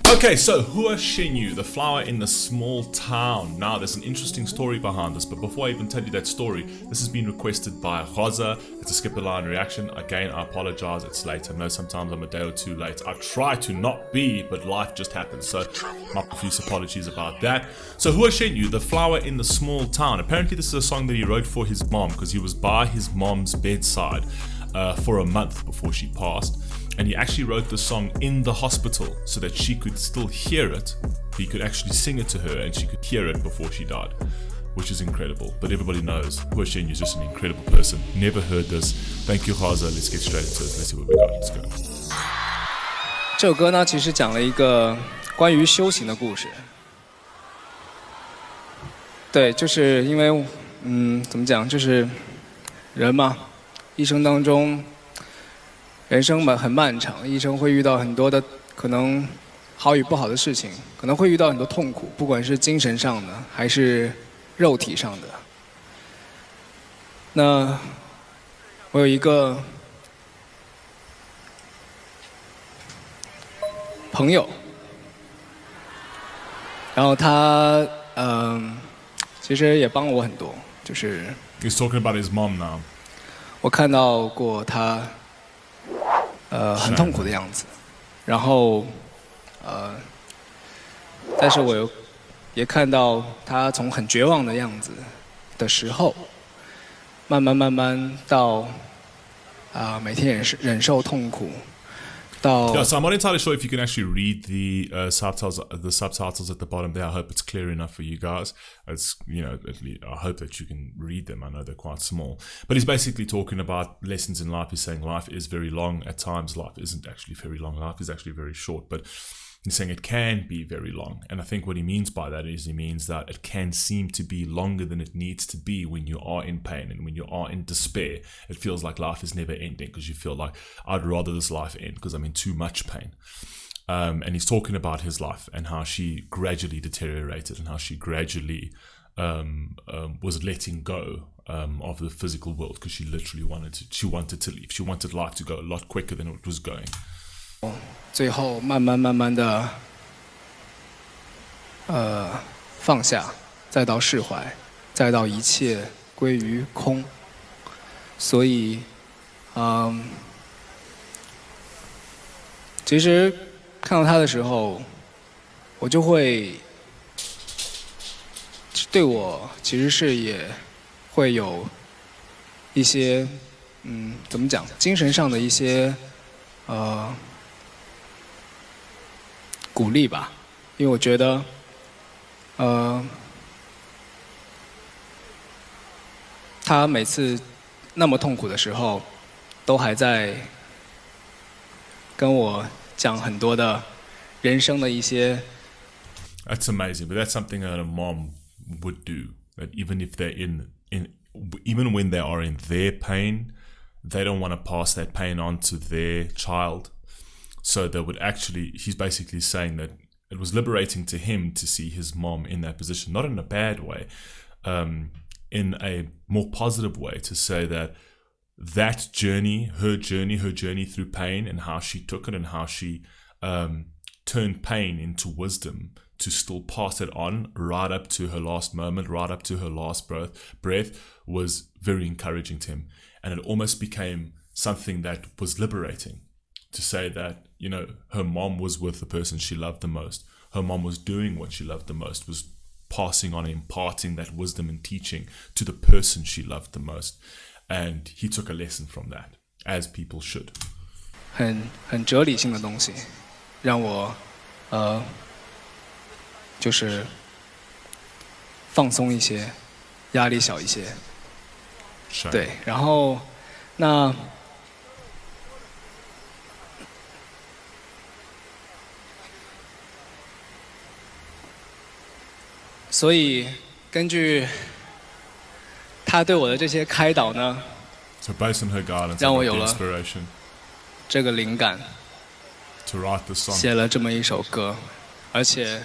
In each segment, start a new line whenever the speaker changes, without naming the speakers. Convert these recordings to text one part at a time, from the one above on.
Okay, so Hua Chenyu, the flower in the small town. Now, there's an interesting story behind this, but before I even tell you that story, this has been requested by Rosa. It's a skip the line reaction. Again, I apologize, it's late. I know sometimes I'm a day or two late. I try to not be, but life just happens, so my profuse apologies about that. So Hua Chenyu, the flower in the small town. Apparently this is a song that he wrote for his mom, because he was by his mom's bedside for a month before she passed. And he actually wrote the song in the hospital so that she could still hear it. He could actually sing it to her and she could hear it before she died, which is incredible. But everybody knows Hua Chenyu is just an incredible person. Never heard this. Thank you, Haza. Let's get straight into it. Let's see what we got. Let's go.
这首歌呢，其实讲了一个关于修行的故事。对，就是因为，怎么讲，就是人嘛，一生当中。人生很漫长，一生会遇到很多的可能好与不好的事情，可能会遇到很多痛苦，不管是精神上的还是肉体上的。那我有一个朋友，然后他其实也帮了我很多，就是。
He's talking about his mom now.
我看到过他。很痛苦的样子，然后，但是我也看到他从很绝望的样子的时候，慢慢到每天忍受痛苦，到。
Yeah, so I'm not entirely sure if you can actually read the subtitles at the bottom there. I hope it's clear enough for you guys. It's I hope that you can read them. I know they're quite small, but he's basically talking about lessons in life. He's saying life is very long. At times, life isn't actually very long. Life is actually very short, but he's saying it can be very long. And I think what he means by that is he means that it can seem to be longer than it needs to be when you are in pain and when you are in despair. It feels like life is never ending because you feel like I'd rather this life end because I'm in too much pain. And he's talking about his life and how she gradually deteriorated and how she gradually was letting go of the physical world because she literally wanted to leave. She wanted life to go a lot quicker than it was going.
最后慢慢的放下，再到释怀，再到一切归于空。所以，其实看到他的时候，我就会对我其实是也会有一些怎么讲，精神上的一些鼓励吧，因为我觉得，他每次那么痛苦的时候，都还在跟我讲很多的人生的一些。
That's amazing, but that's something that a mom would do. That even if they're even when they are in their pain, they don't want to pass that pain on to their child. So they would actually, he's basically saying that it was liberating to him to see his mom in that position, not in a bad way, in a more positive way, to say that that journey, her journey through pain and how she took it and how she turned pain into wisdom to still pass it on right up to her last moment, right up to her last breath was very encouraging to him. And it almost became something that was liberating. To say that, her mom was with the person she loved the most. Her mom was doing what she loved the most, was passing on, imparting that wisdom and teaching to the person she loved the most. And he took a lesson from that, as people should.
很哲理性的东西，让我就是放松一些，压力小一些。对，然后那。所以，根据他对我的这些开导呢，让我有了这个灵感，写了这么一首歌，而且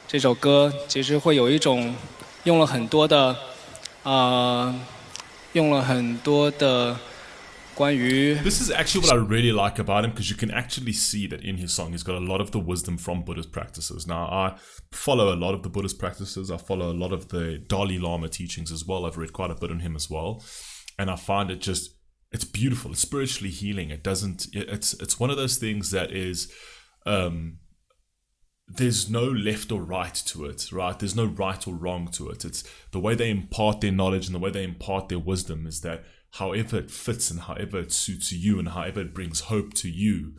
这首歌其实会有一种用了很多的关于
This is actually what I really like about him, because you can actually see that in his song he's got a lot of the wisdom from Buddhist practices. Now, I follow a lot of the Buddhist practices. I follow a lot of the Dalai Lama teachings as well. I've read quite a bit on him as well. And I find it just, it's beautiful. It's spiritually healing. It's one of those things that is, there's no left or right to it, right? There's no right or wrong to it. It's the way they impart their knowledge and the way they impart their wisdom is that however it fits and however it suits you and however it brings hope to you,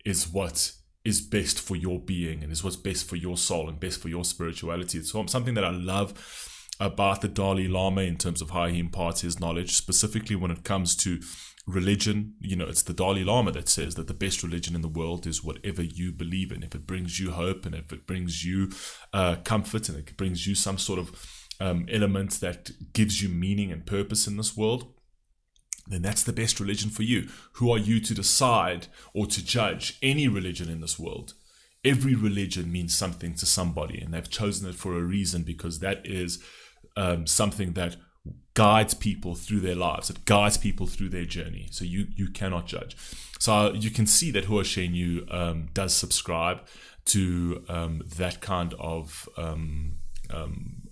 is what is best for your being and is what's best for your soul and best for your spirituality. It's something that I love about the Dalai Lama in terms of how he imparts his knowledge, specifically when it comes to religion. You know, it's the Dalai Lama that says that the best religion in the world is whatever you believe in. If it brings you hope and if it brings you comfort and it brings you some sort of element that gives you meaning and purpose in this world, then that's the best religion for you. Who are you to decide or to judge any religion in this world? Every religion means something to somebody, and they've chosen it for a reason, because that is something that guides people through their lives. It guides people through their journey. So you cannot judge. So you can see that Hua Chenyu does subscribe to that kind of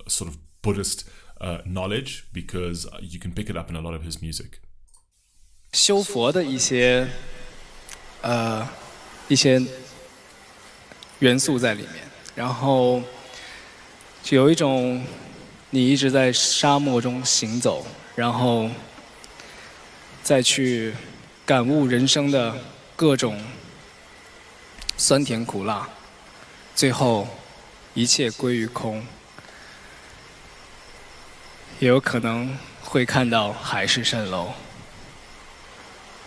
sort of Buddhist knowledge, because you can pick it up in a lot of his music.
修佛的一些元素在里面，然后就有一种你一直在沙漠中行走，然后再去感悟人生的各种酸甜苦辣，最后一切归于空，也有可能会看到海市蜃楼。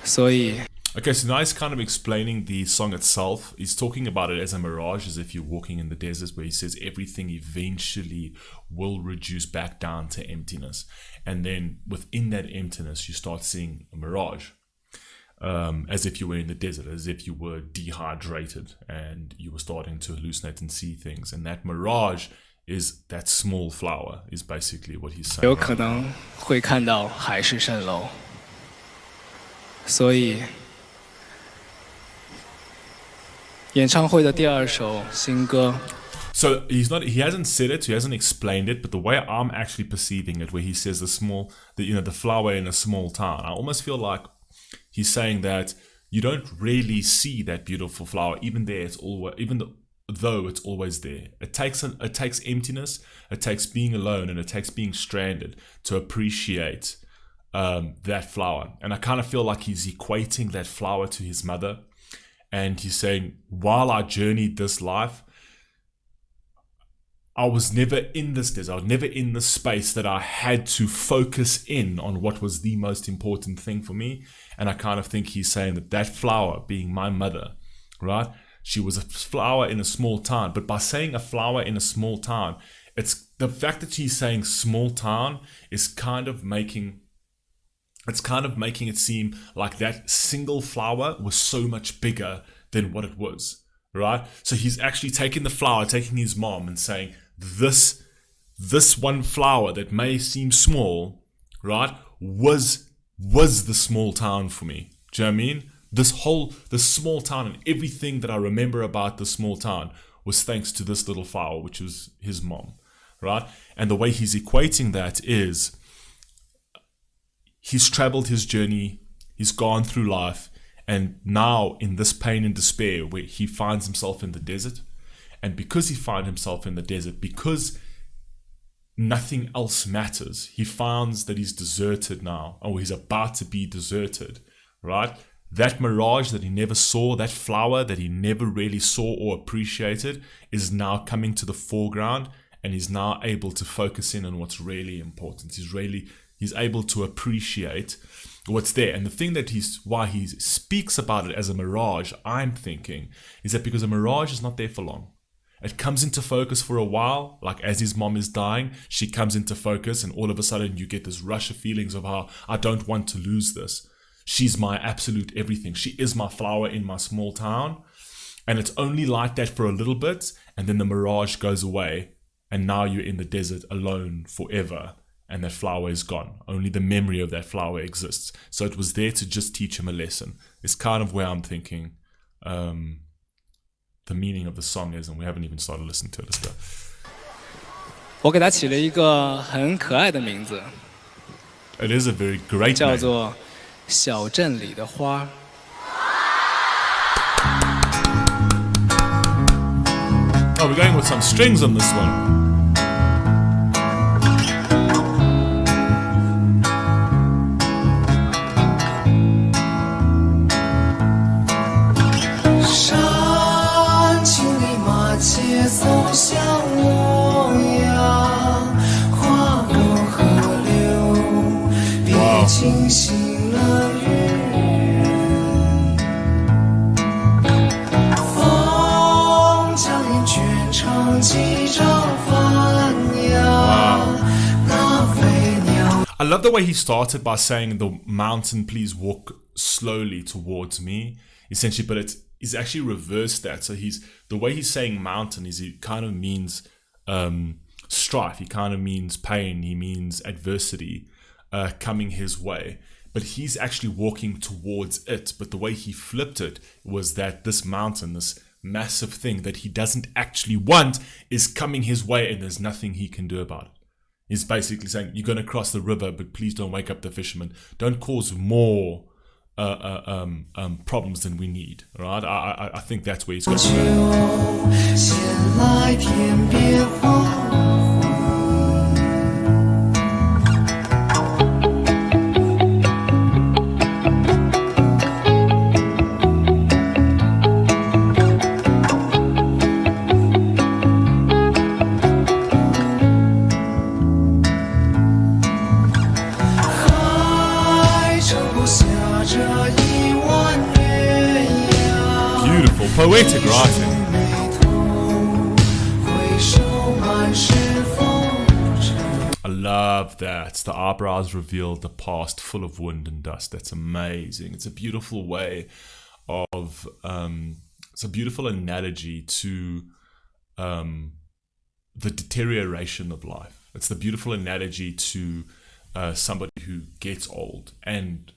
所以
Okay, so now he's kind of explaining the song itself. He's talking about it as a mirage, as if you're walking in the desert, where he says everything eventually will reduce back down to emptiness. And then within that emptiness, you start seeing a mirage, as if you were in the desert, as if you were dehydrated and you were starting to hallucinate and see things. And that mirage is that small flower, is basically what he's saying.
有可能会看到海市蜃楼。所以演唱会的第二首新歌
So he hasn't said it, he hasn't explained it, but the way I'm actually perceiving it, where he says the flower in a small town, I almost feel like he's saying that you don't really see that beautiful flower, even though it's always there. It takes emptiness, it takes being alone, and it takes being stranded to appreciate that flower. And I kind of feel like he's equating that flower to his mother. And he's saying, while I journeyed this life, I was never in this desert. I was never in this space that I had to focus in on what was the most important thing for me. And I kind of think he's saying that flower being my mother, right? She was a flower in a small town. But by saying a flower in a small town, it's the fact that he's saying small town is kind of making it seem like that single flower was so much bigger than what it was, right? So he's actually taking the flower, taking his mom, and saying, this one flower that may seem small, right, was the small town for me. Do you know what I mean? The small town and everything that I remember about the small town was thanks to this little flower, which was his mom, right? And the way he's equating that is, he's traveled his journey, he's gone through life, and now in this pain and despair where he finds himself in the desert, and because he finds himself in the desert, because nothing else matters, he finds that he's deserted now, or he's about to be deserted, right? That mirage that he never saw, that flower that he never really saw or appreciated, is now coming to the foreground, and he's now able to focus in on what's really important. He's able to appreciate what's there. And the thing that why he speaks about it as a mirage, I'm thinking, is that because a mirage is not there for long. It comes into focus for a while, like as his mom is dying, she comes into focus, and all of a sudden you get this rush of feelings of how I don't want to lose this. She's my absolute everything. She is my flower in my small town. And it's only like that for a little bit, and then the mirage goes away, and now you're in the desert alone forever. and that flower is gone. Only the memory of that flower exists. So it was there to just teach him a lesson. It's kind of where I'm thinking the meaning of the song is, and we haven't even started listening to it. Let's go.
我给它起了一个很可爱的名字，
It is a very great
叫
name.
做《小镇里的花》。
Oh, we're going with some strings on this one.
山青的马街走向洛阳，跨过河流，别惊醒了渔人。风将烟卷成几张帆呀，那飞鸟。
I love the way he started by saying, "The mountain, please walk slowly towards me." Essentially, but he's actually reversed that. So the way he's saying mountain is he kind of means strife. He kind of means pain. He means adversity coming his way. But he's actually walking towards it. But the way he flipped it was that this mountain, this massive thing that he doesn't actually want, is coming his way, and there's nothing he can do about it. He's basically saying, you're going to cross the river, but please don't wake up the fishermen. Don't cause more problems than we need, right? I think that's where he's going.
闲来天边黄昏。
Beautiful, poetic writing. I love that. The eyebrows reveal the past full of wind and dust. That's amazing. It's a beautiful way of, it's a beautiful analogy to the deterioration of life. It's the beautiful analogy to somebody who gets old and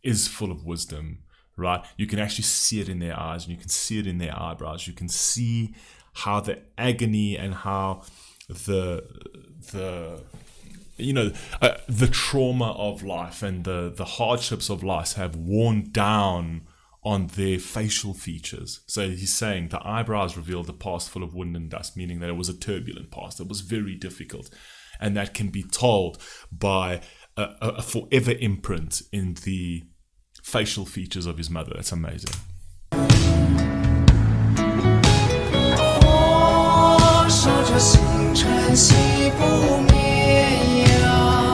is full of wisdom, right? You can actually see it in their eyes, and you can see it in their eyebrows. You can see how the agony and how the trauma of life and the hardships of life have worn down on their facial features. So he's saying the eyebrows reveal the past full of wind and dust, meaning that it was a turbulent past. It was very difficult, and that can be told by a forever imprint in the facial features of his mother. That's amazing.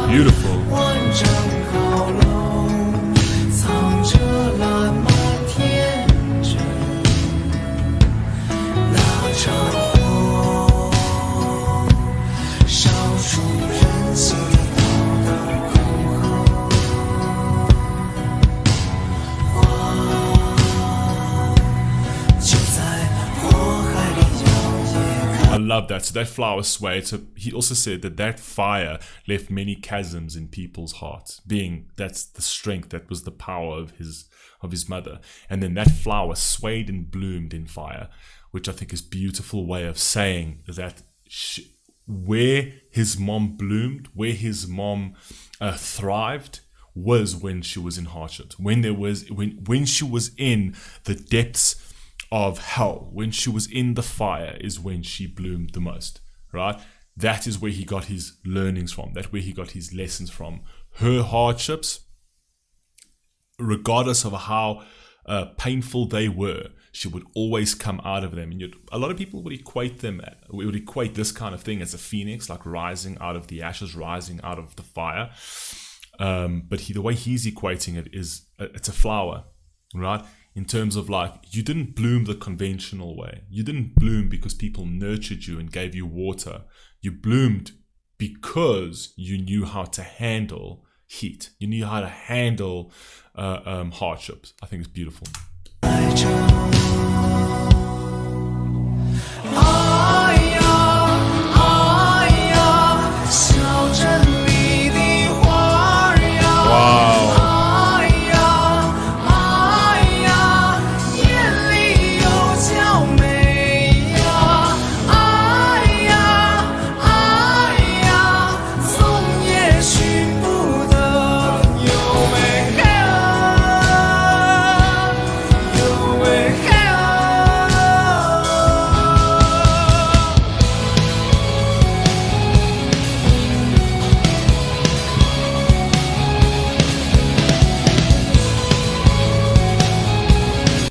Beautiful. I love that. So that flower swayed. So he also said that fire left many chasms in people's hearts. That's the strength, that was the power of his mother. And then that flower swayed and bloomed in fire, which I think is a beautiful way of saying that where his mom bloomed, where his mom thrived, was when she was in hardships. When she was in the depths of hell, when she was in the fire, is when she bloomed the most, right? That is where he got his learnings from. That's where he got his lessons from. Her hardships, regardless of how painful they were, she would always come out of them. And a lot of people would equate this kind of thing as a phoenix, like rising out of the ashes, rising out of the fire. But the way he's equating it is, it's a flower, right? In terms of like, you didn't bloom the conventional way. You didn't bloom because people nurtured you and gave you water. You bloomed because you knew how to handle heat. You knew how to handle hardships. I think it's beautiful.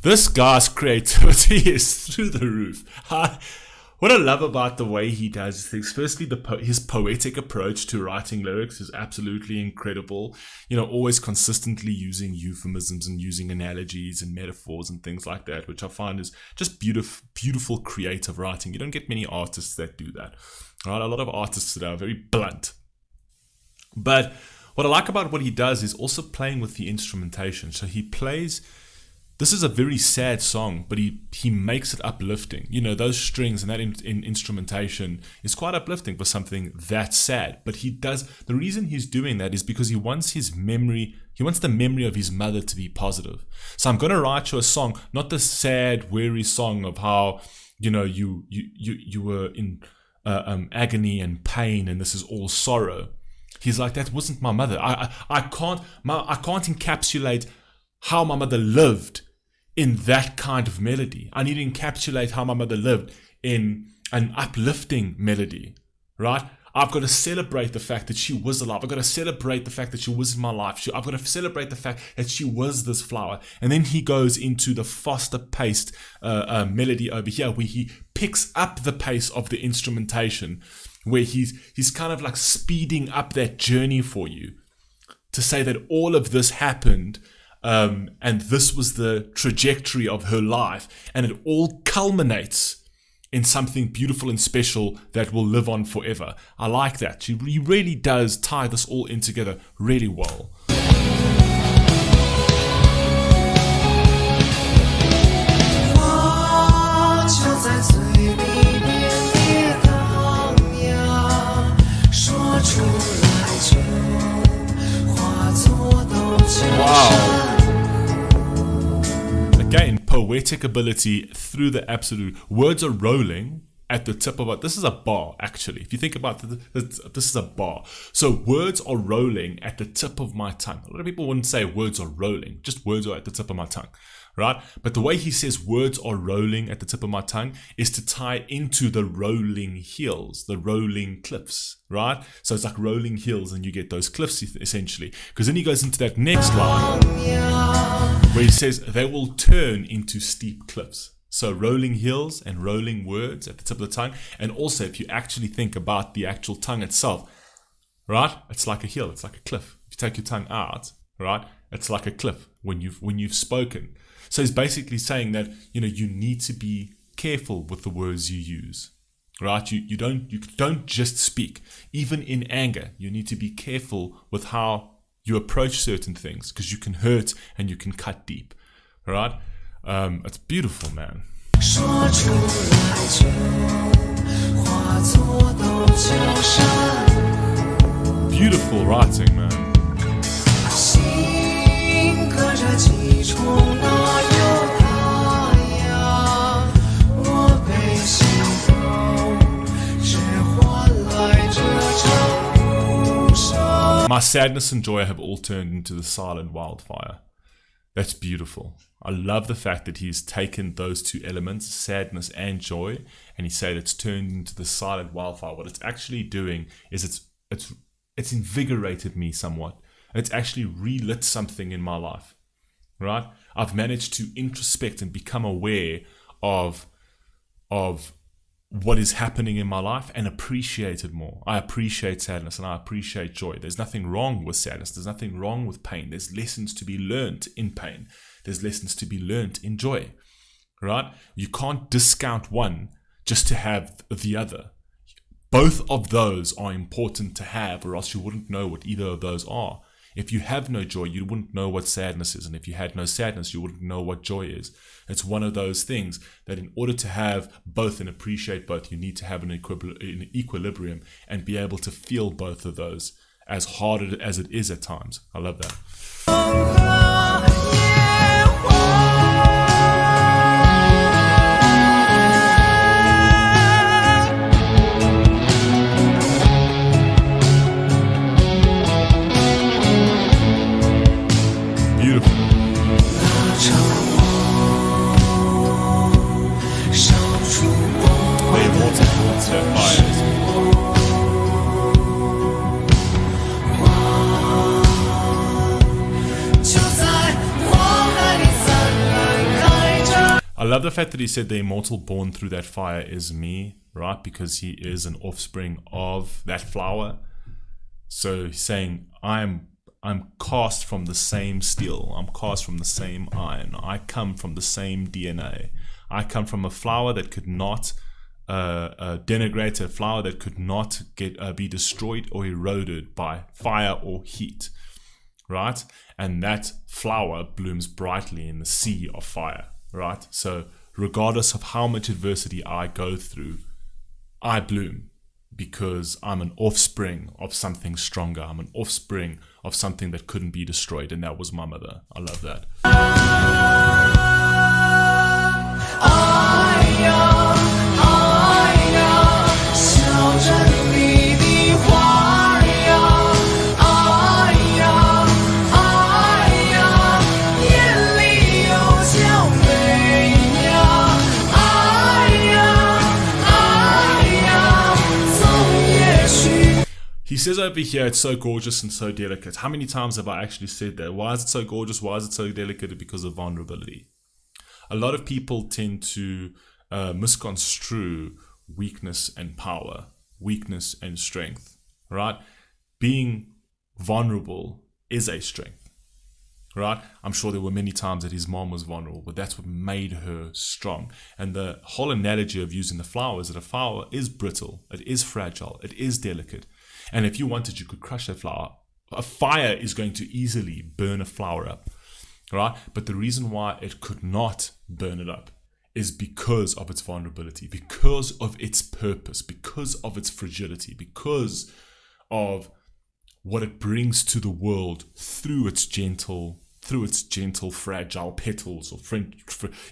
This guy's creativity is through the roof. What I love about the way he does things, firstly, his poetic approach to writing lyrics is absolutely incredible. You know, always consistently using euphemisms and using analogies and metaphors and things like that, which I find is just beautiful creative writing. You don't get many artists that do that. Right? A lot of artists today are very blunt. But what I like about what he does is also playing with the instrumentation. So he plays... This is a very sad song, but he makes it uplifting. You know, those strings and that instrumentation is quite uplifting for something that sad. But he does, the reason he's doing that is because he wants the memory of his mother to be positive. So I'm going to write you a song, not the sad, weary song of how, you know, you were in agony and pain and this is all sorrow. He's like, that wasn't my mother. I can't encapsulate how my mother lived in that kind of melody. I need to encapsulate how my mother lived in an uplifting melody, right? I've got to celebrate the fact that she was alive. I've got to celebrate the fact that she was in my life. I've got to celebrate the fact that she was this flower. And then he goes into the faster paced melody over here where he picks up the pace of the instrumentation, where he's kind of like speeding up that journey for you to say that all of this happened. And this was the trajectory of her life, and it all culminates in something beautiful and special that will live on forever. I like that. He really does tie this all in together really well. Wow. Again, poetic ability through the absolute. Words are rolling at the tip of it. This is a bar, actually. If you think about it, this is a bar. So words are rolling at the tip of my tongue. A lot of people wouldn't say words are rolling, just words are at the tip of my tongue, right? But the way he says words are rolling at the tip of my tongue is to tie into the rolling hills, the rolling cliffs, right? So it's like rolling hills and you get those cliffs essentially. Because then he goes into that next line where he says they will turn into steep cliffs. So rolling hills and rolling words at the tip of the tongue. And also if you actually think about the actual tongue itself, right? It's like a hill, it's like a cliff. If you take your tongue out, right? It's like a cliff when you've spoken. So he's basically saying that, you know, you need to be careful with the words you use, right? You don't just speak. Even in anger, you need to be careful with how you approach certain things because you can hurt and you can cut deep, right? It's beautiful, man. Beautiful writing, man. My sadness and joy have all turned into the silent wildfire. That's beautiful. I love the fact that he's taken those two elements, sadness and joy, and he said it's turned into the silent wildfire. What it's actually doing is it's invigorated me somewhat. It's actually relit something in my life, right? I've managed to introspect and become aware of what is happening in my life and appreciate it more. I appreciate sadness and I appreciate joy. There's nothing wrong with sadness. There's nothing wrong with pain. There's lessons to be learned in pain. There's lessons to be learned in joy, right? You can't discount one just to have the other. Both of those are important to have, or else you wouldn't know what either of those are. If you have no joy, you wouldn't know what sadness is. And if you had no sadness, you wouldn't know what joy is. It's one of those things that in order to have both and appreciate both, you need to have an equilibrium and be able to feel both of those, as hard as it is at times. I love that.
Just
love the fact that he said the immortal born through that fire is me, right? Because he is an offspring of that flower. So he's saying, I'm cast from the same steel. I'm cast from the same iron. I come from the same DNA. I come from a flower that could not denigrate, a flower that could not be destroyed or eroded by fire or heat, right? And that flower blooms brightly in the sea of fire, right? So regardless of how much adversity I go through, I bloom because I'm an offspring of something stronger. I'm an offspring of something that couldn't be destroyed, and that was my mother. I love that. He says over here, it's so gorgeous and so delicate. How many times have I actually said that? Why is it so gorgeous? Why is it so delicate? Because of vulnerability. A lot of people tend to misconstrue weakness and power, weakness and strength, right? Being vulnerable is a strength, right? I'm sure there were many times that his mom was vulnerable, but that's what made her strong. And the whole analogy of using the flower is that a flower is brittle, it is fragile, it is delicate. And if you wanted, you could crush that flower. A fire is going to easily burn a flower up, right? But the reason why it could not burn it up is because of its vulnerability, because of its purpose, because of its fragility, because of what it brings to the world through its gentle, fragile petals, or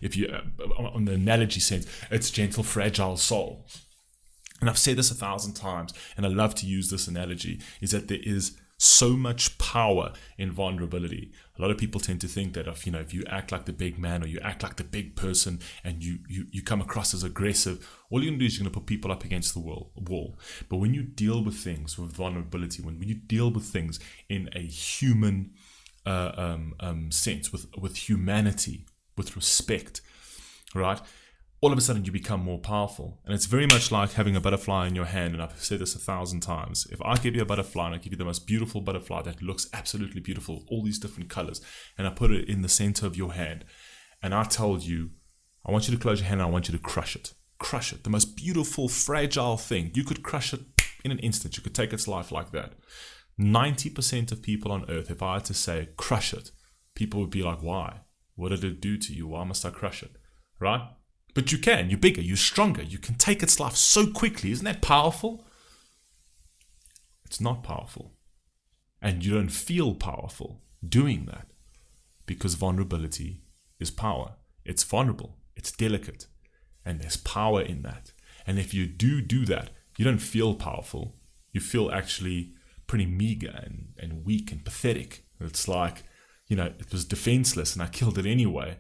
if you, on the analogy sense, its gentle, fragile soul. And I've said this 1,000 times, and I love to use this analogy, is that there is so much power in vulnerability. A lot of people tend to think that if you act like the big man or you act like the big person and you come across as aggressive, all you're going to do is you're going to put people up against the wall. But when you deal with things with vulnerability, when you deal with things in a human sense, with humanity, with respect, right? All of a sudden you become more powerful. And it's very much like having a butterfly in your hand. And I've said this 1,000 times. If I give you a butterfly and I give you the most beautiful butterfly that looks absolutely beautiful, all these different colors, and I put it in the center of your hand, and I told you, I want you to close your hand and I want you to crush it. Crush it. The most beautiful, fragile thing. You could crush it in an instant. You could take its life like that. 90% of people on earth, if I had to say, crush it, people would be like, why? What did it do to you? Why must I crush it? Right? But you can, you're bigger, you're stronger, you can take its life so quickly. Isn't that powerful? It's not powerful. And you don't feel powerful doing that because vulnerability is power. It's vulnerable, it's delicate, and there's power in that. And if you do that, you don't feel powerful. You feel actually pretty meager and weak and pathetic. It's like, it was defenseless and I killed it anyway.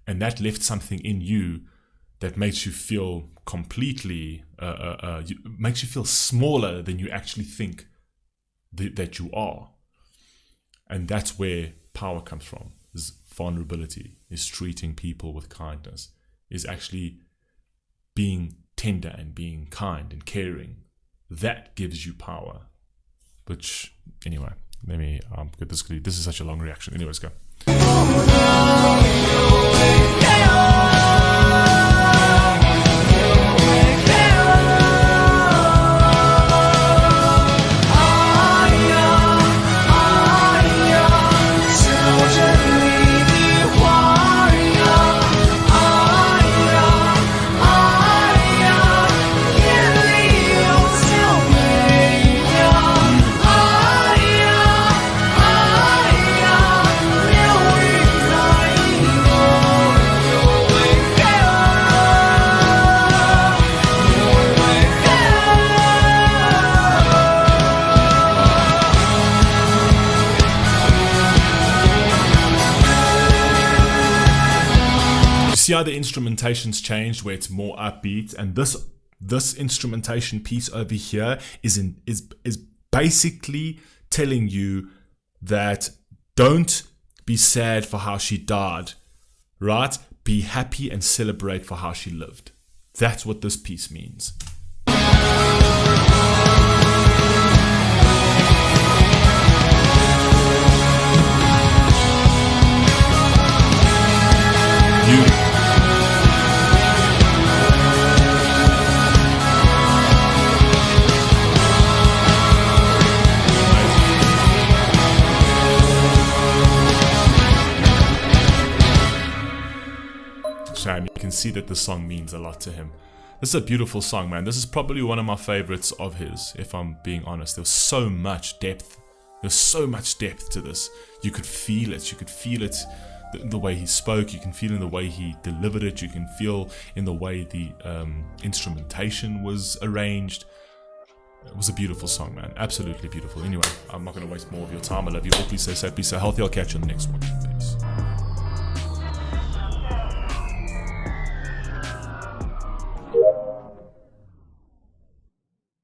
And that left something in you that makes you feel completely, makes you feel smaller than you actually think that you are. And that's where power comes from, is vulnerability, is treating people with kindness, is actually being tender and being kind and caring. That gives you power. Which, anyway, let me get this. This is such a long reaction. Anyways, go. See how the instrumentation's changed, where it's more upbeat, and this instrumentation piece over here is basically telling you that don't be sad for how she died, right? be happy and celebrate for how she lived. That's what this piece means. Shame, you can see that the song means a lot to him. This is a beautiful song, man. This is probably one of my favorites of his, if I'm being honest. There's so much depth. There's so much depth to this. You could feel it. You could feel it the way he spoke. You can feel in the way he delivered it. You can feel in the way the instrumentation was arranged. It was a beautiful song, man. Absolutely beautiful. Anyway, I'm not going to waste more of your time. I love you all. Please stay safe. Be so healthy. I'll catch you on the next one.